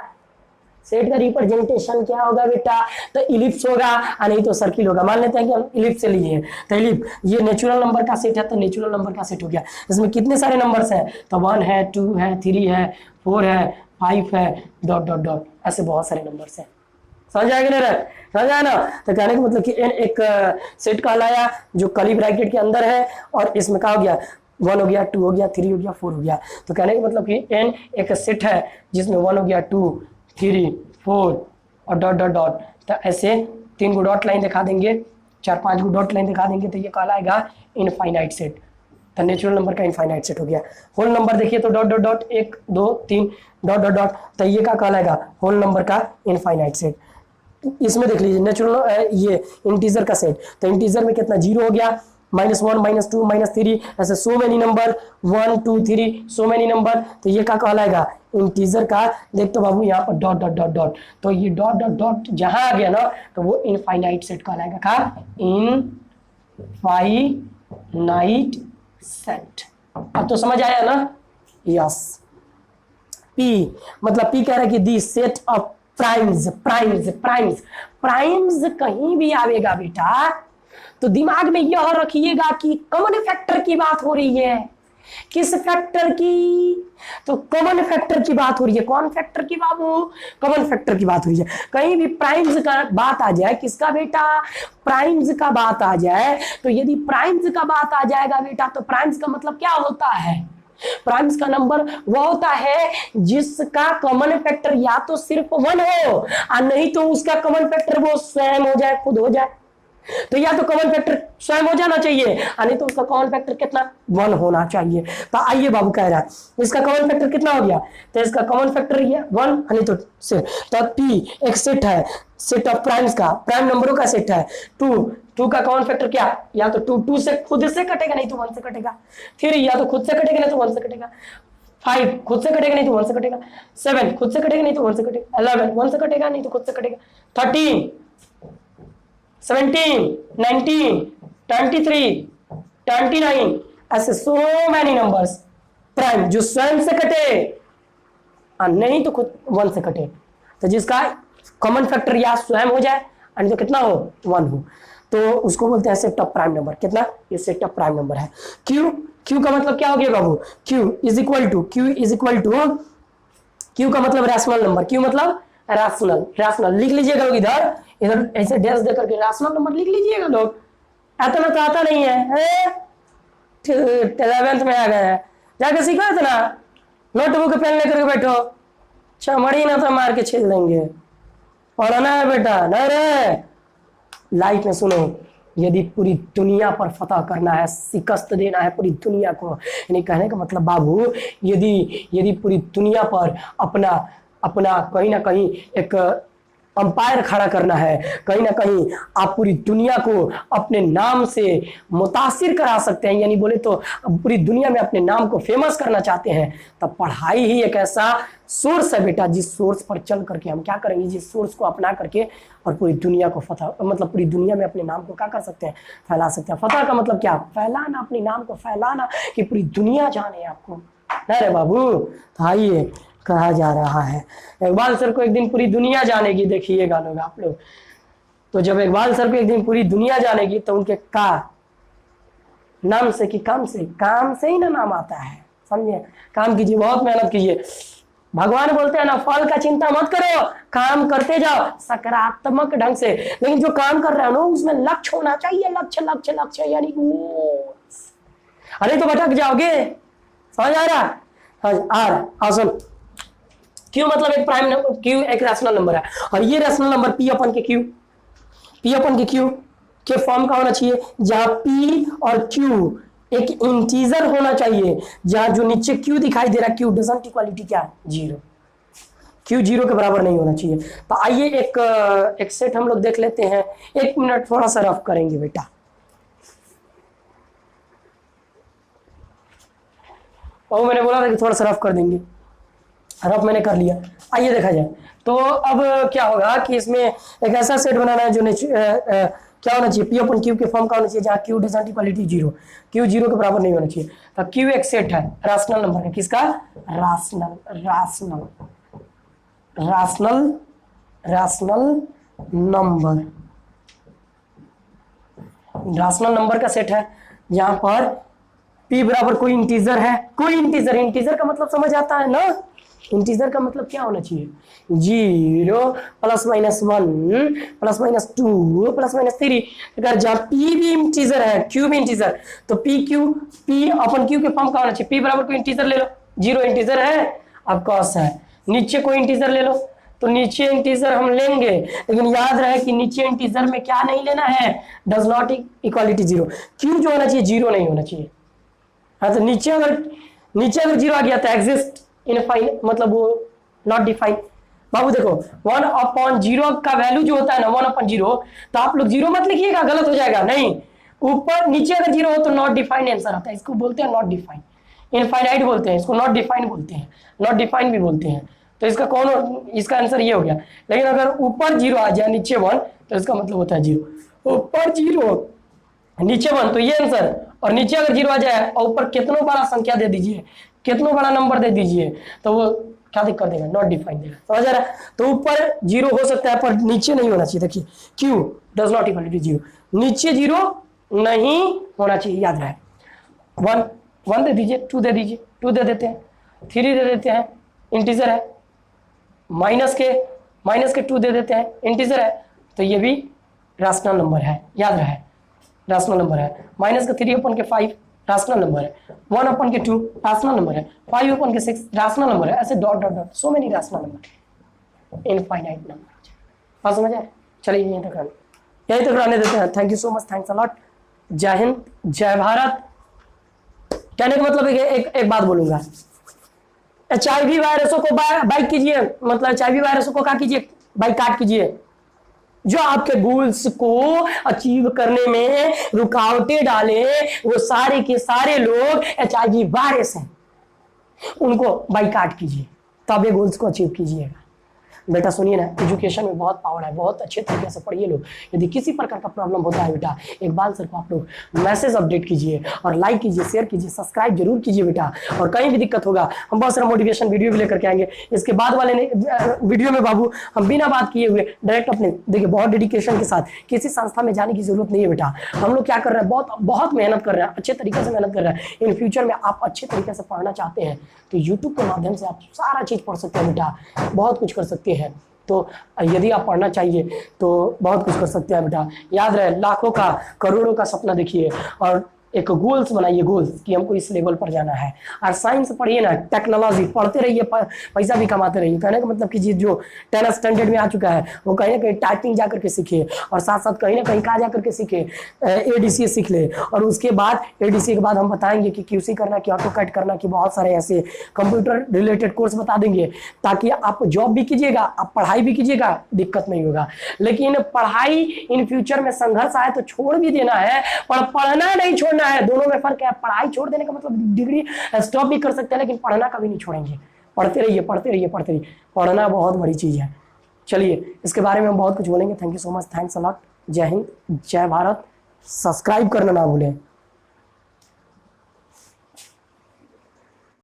सेट का रिप्रेजेंटेशन क्या होगा बेटा, तो इलिप्स होगा और नहीं तो सर्किल होगा। मान लेते हैं कि हम इलिप्स से लिए हैं, तो इलिप्स, ये नेचुरल नंबर का सेट है, तो नेचुरल नंबर का सेट हो गया। इसमें कितने सारे नंबर्स हैं, तो 1 है, 2 है, 3 है, 4 है, 5 है, डॉट डॉट डॉट, ऐसे बहुत सारे नंबर्स हैं। समझ आएगा ना, समझ आया ना। तो कहने का मतलब कि n एक सेट कहलाया जो कर्ली ब्रैकेट के अंदर है, और इसमें क्या हो गया, 1 हो गया, 2 हो गया, 3 हो गया, 4 हो गया। तो कहने का मतलब कि n एक सेट है जिसमें 1 हो गया, 2 3 4 और डॉट डॉट डॉट। तो ऐसे 3 गो डॉट लाइन दिखा देंगे, 4 5 गो डॉट लाइन दिखा देंगे, तो ये कहलाएगा इनफाइनाइट सेट। तो नेचुरल नंबर का इनफाइनाइट सेट हो गया। होल नंबर देखिए तो dot dot dot 1 2 3 dot dot dot, तो ये क्या कहलाएगा, होल नंबर का इनफाइनाइट सेट। इसमें देख लीजिए नेचुरल, ये इंटीजर का सेट, तो इंटीजर में कितना 0 हो गया, -1 -2 -3, ऐसे so many number 1 2 3 so many number. तो ये क्या कहलाएगा, इंटीजर का। देख तो बाबू यहाँ पर डॉट डॉट डॉट डॉट, तो ये डॉट डॉट डॉट जहां आ गया ना, तो वो इनफाइनाइट सेट कहलाएगा। का इनफाइनाइट सेट। अब तो समझ आया ना, यस। पी मतलब पी कह रहा है कि the set of primes, primes primes primes कहीं भी आवेगा बेटा, तो दिमाग में यह रखिएगा कि कॉमन फैक्टर की बात हो रही है। किस फैक्टर की, तो कॉमन फैक्टर की बात हो रही है। कौन फैक्टर की बाबू, कॉमन फैक्टर की बात हो रही है। कहीं भी प्राइम्स का बात आ जाए, किसका बेटा, प्राइम्स का बात आ जाए, तो यदि प्राइम्स का बात आ जाएगा बेटा, तो प्राइम्स का मतलब क्या होता है, प्राइम्स का नंबर वह होता है जिसका कॉमन फैक्टर या तो सिर्फ 1 हो और नहीं तो उसका कॉमन फैक्टर वो स्वयं हो जाए, खुद हो जाए। तो या तो कॉमन फैक्टर स्वयं हो जाना चाहिए, नहीं तो उसका कॉमन फैक्टर कितना, 1 होना चाहिए। तो आइए बाबू कह रहा है इसका कॉमन फैक्टर कितना हो गया, तो इसका कॉमन फैक्टर ये 1, नहीं तो सिर्फ। तो पी एक सेट है, सेट ऑफ प्राइम्स का, प्राइम नंबरों का सेट है। 2 का कॉमन फैक्टर क्या, या तो 2 से खुद से कटेगा, नहीं तो 1 से कटेगा। 3 या तो खुद से कटेगा, नहीं तो 1 से कटेगा। 5 खुद से कटेगा, नहीं तो 1 से कटेगा। 7 खुद से कटेगा, नहीं तो 1 से कटेगा। 11 1 से कटेगा, नहीं तो खुद से कटेगा। 13 17 19 23 29, ऐसे सो मैनी नंबर्स प्राइम जो स्वयं से कटे और नहीं तो खुद 1 से कटे। तो जिसका कॉमन फैक्टर या स्वयं हो जाए और तो कितना हो, 1 हो, तो उसको बोलते हैं सेट ऑफ प्राइम नंबर। कितना, ये सेट ऑफ प्राइम नंबर है। क्यू, क्यू का मतलब क्या हो गया बाबू, Q is equal to Q का मतलब रैशनल नंबर। क्यू मतलब रैशनल, रैशनल लिख लीजिएगा लोग, इधर इधर ऐसे डैश दे करके रैशनल नंबर लिख लीजिएगा लोग। इतना तो आता नहीं है, 11th में आ गया है, जाके सीखो इतना, नोटबुक पेन लेकर के बैठो, चमड़ी ना तो मार के छील देंगे। पढ़ना है बेटा, नहीं रे। लाइफ में सुनो, यदि पूरी दुनिया पर फतह करना है, शिकस्त देना है पूरी दुनिया को, यानी कहने का मतलब बाबू, यदि पूरी दुनिया पर अपना कहीं ना कहीं एक अंपायर खड़ा करना है, कहीं ना कहीं आप पूरी दुनिया को अपने नाम से मुतासिर करा सकते हैं, यानी बोले तो पूरी दुनिया में अपने नाम को फेमस करना चाहते हैं, तब पढ़ाई ही एक ऐसा सोर्स है बेटा जिस सोर्स पर चल करके हम क्या करेंगे, जिस सोर्स को अपना करके और पूरी दुनिया को फतह मतलब पूरी दुनिया में अपने नाम को क्या कर सकते हैं, फैला सकते हैं। फतह का मतलब क्या, फैलाना, अपने नाम को फैलाना कि पूरी दुनिया जाने आपको। अरे बाबू तो आइए, कहा जा रहा है इकबाल सर को एक दिन पूरी दुनिया जानेगी, देखिएगा लोग आप लोग। तो जब इकबाल सर को एक दिन पूरी दुनिया जानेगी तो उनके का नाम से कि काम से ही ना नाम आता है, समझे। काम कीजिए, बहुत मेहनत कीजिए। भगवान बोलते हैं ना, फल का चिंता मत करो, काम करते जाओ सकारात्मक ढंग से, लेकिन जो काम कर रहे हो ना उसमें लक्ष्य होना चाहिए, लक्ष्य लक्ष्य लक्ष्य यानी अरे तो भटक जाओगे, समझ आ रहा। सुन, क्यू मतलब एक प्राइम नंबर, क्यू एक रैशनल नंबर है, और ये रैशनल नंबर पी अपन के क्यू के फॉर्म का होना चाहिए, जहां पी और क्यू एक इंटीजर होना चाहिए, जहां जो नीचे क्यू दिखाई दे रहा है, क्यू डजंट इक्वालिटी क्या है, 0। क्यू 0 के बराबर नहीं होना चाहिए। तो आइए एक सेट हम लोग देख लेते हैं, 1 मिनट थोड़ा सा रफ करेंगे बेटा। और मैंने बोला था कि थोड़ा सा रफ कर देंगे, रफ मैंने कर लिया। आइए देखा जाए तो अब क्या होगा कि इसमें एक ऐसा सेट बनाना है जो क्या होना चाहिए, पी अपन क्यू के फॉर्म का होना चाहिए, जहां क्यू डजंट इक्वालिटी 0, क्यू 0 के बराबर नहीं होना चाहिए। तो क्यू एक सेट है, रैशनल नंबर है, किसका, रैशनल नंबर का सेट है, जहां पर p बराबर कोई इंटीजर है, कोई इंटीजर का मतलब समझ आता है ना, इंटीजर का मतलब क्या होना चाहिए, 0 +- 1 +- 2 +- 3। अगर जहां p भी इंटीजर है, q भी इंटीजर, तो p अपन q के फॉर्म का होना चाहिए, p बराबर कोई इंटीजर ले लो, 0 इंटीजर है, अब कॉस है, नीचे कोई इंटीजर ले लो, तो नीचे इंटीजर हम लेंगे, लेकिन याद रहे कि नीचे इंटीजर में क्या नहीं लेना है, डज नॉट इक्वालिटी 0। q जो होना चाहिए 0 नहीं होना चाहिए। हाँ, तो नीचे अगर 0 आ गया तो एग्जिस्ट इनफाइन, मतलब वो नॉट डिफाइन। बाबू देखो 1/0 का वैल्यू जो होता है ना 1/0, तो आप लोग 0 मत लिखिएगा, गलत हो जाएगा, नहीं, ऊपर नीचे अगर 0 हो तो नॉट डिफाइंड आंसर आता है, इसको बोलते हैं नॉट डिफाइन, इनफाइनाइट बोलते हैं इसको, नॉट डिफाइन बोलते हैं, नॉट डिफाइन भी बोलते हैं। तो इसका इसका आंसर ये हो गया। लेकिन अगर ऊपर 0 आ जाए नीचे 1 तो इसका मतलब होता है 0, ऊपर 0 नीचे 1 तो ये आंसर, और नीचे अगर 0 आ जाए और ऊपर कितनों बड़ा संख्या दे दीजिए, कितनों बड़ा नंबर दे दीजिए, तो वो क्या दिक्कत देगा, नॉट डिफाइंड देगा, समझ आ रहा है। तो ऊपर 0 हो सकता है पर नीचे नहीं होना चाहिए। देखिए Q does not equal to 0, नीचे 0 नहीं होना चाहिए, याद रहे। 1 दे दीजिए, 2 दे दीजिए, 2 दे देते हैं, 3 दे देते हैं, इंटीजर है, माइनस के 2 दे देते हैं, इंटीजर है, तो ये भी रैशनल नंबर है, याद रहे, रैशनल नंबर है। -3/5 रैशनल नंबर है, 1/2 रैशनल नंबर है, 5/6 रैशनल नंबर है, ऐसे dot dot dot so many rational number, infinite number. बात समझ आए? चलिए यहीं तक रहने देते हैं। Thank you so much, thanks a lot. जय हिंद, जय भारत। कहने का मतलब एक बात बोलूंगा, HIV वायरसों को बाइक कीजिए, मतलब HIV वायरसों को क्या कीजिए, बाइकाट कीजिए। जो आपके गोल्स को अचीव करने में रुकावटें डाले, वो सारे के सारे लोग HIV वायरस हैं, उनको बाइकाट कीजिए, तब ये गोल्स को अचीव कीजिएगा। बेटा सुनिए ना, एजुकेशन में बहुत पावर है, बहुत अच्छे तरीके से पढ़िए लोग। यदि किसी प्रकार का प्रॉब्लम होता है बेटा, इकबाल सर को आप लोग मैसेज अपडेट कीजिए और लाइक कीजिए, शेयर कीजिए, सब्सक्राइब जरूर कीजिए बेटा। और कहीं भी दिक्कत होगा हम बहुत सारा मोटिवेशन वीडियो भी लेकर के आएंगे। इसके बाद वाले वीडियो में बाबू हम बिना बात किए हुए डायरेक्ट अपने, देखिए बहुत डेडिकेशन के साथ, किसी संस्था में जाने की जरूरत नहीं है बेटा। हम लोग क्या कर रहे हैं, बहुत मेहनत कर रहे हैं, अच्छे तरीके से मेहनत कर रहे हैं। इन फ्यूचर में आप अच्छे तरीके से पढ़ना चाहते हैं तो यूट्यूब के माध्यम से आप सारा चीज़ पढ़ सकते हैं बेटा, बहुत कुछ कर सकते हैं। तो यदि आप पढ़ना चाहिए तो बहुत कुछ कर सकते हैं बेटा। याद रहे, लाखों का करोड़ों का सपना देखिए और एक गोल्स बनाइए, गोल्स कि हमको इस लेवल पर जाना है। और साइंस पढ़िए ना, टेक्नोलॉजी पढ़ते रहिए, पैसा भी कमाते रहिए। कहने का मतलब कि जो 10 स्टैंडर्ड में आ चुका है वो कहीं ना कहीं टाइपिंग जा करके सीखे, और साथ साथ कहीं ना कहीं कहाँ जा करके सीखे, एडीसी सीख ले। और उसके बाद एडीसी के बाद हम बताएंगे कि क्यूसी करना, कि ऑटो कैड करना, कि बहुत सारे ऐसे कंप्यूटर रिलेटेड कोर्स बता देंगे, ताकि आप जॉब भी कीजिएगा, आप पढ़ाई भी कीजिएगा, दिक्कत नहीं होगा। लेकिन पढ़ाई इन फ्यूचर में संघर्ष आए तो छोड़ भी देना है, पर पढ़ना नहीं छोड़ना है। दोनों में फर्क है। पढ़ाई छोड़ देने का मतलब डिग्री स्टॉप भी कर सकते हैं, लेकिन पढ़ना कभी नहीं छोड़ेंगे। पढ़ते रहिए, पढ़ते रहिए, पढ़ते रहिए। पढ़ना बहुत बड़ी चीज है। चलिए, इसके बारे में हम बहुत कुछ बोलेंगे। Thank you so much, thanks a lot. जय हिंद, जय भारत। सब्सक्राइब करना ना भूलें।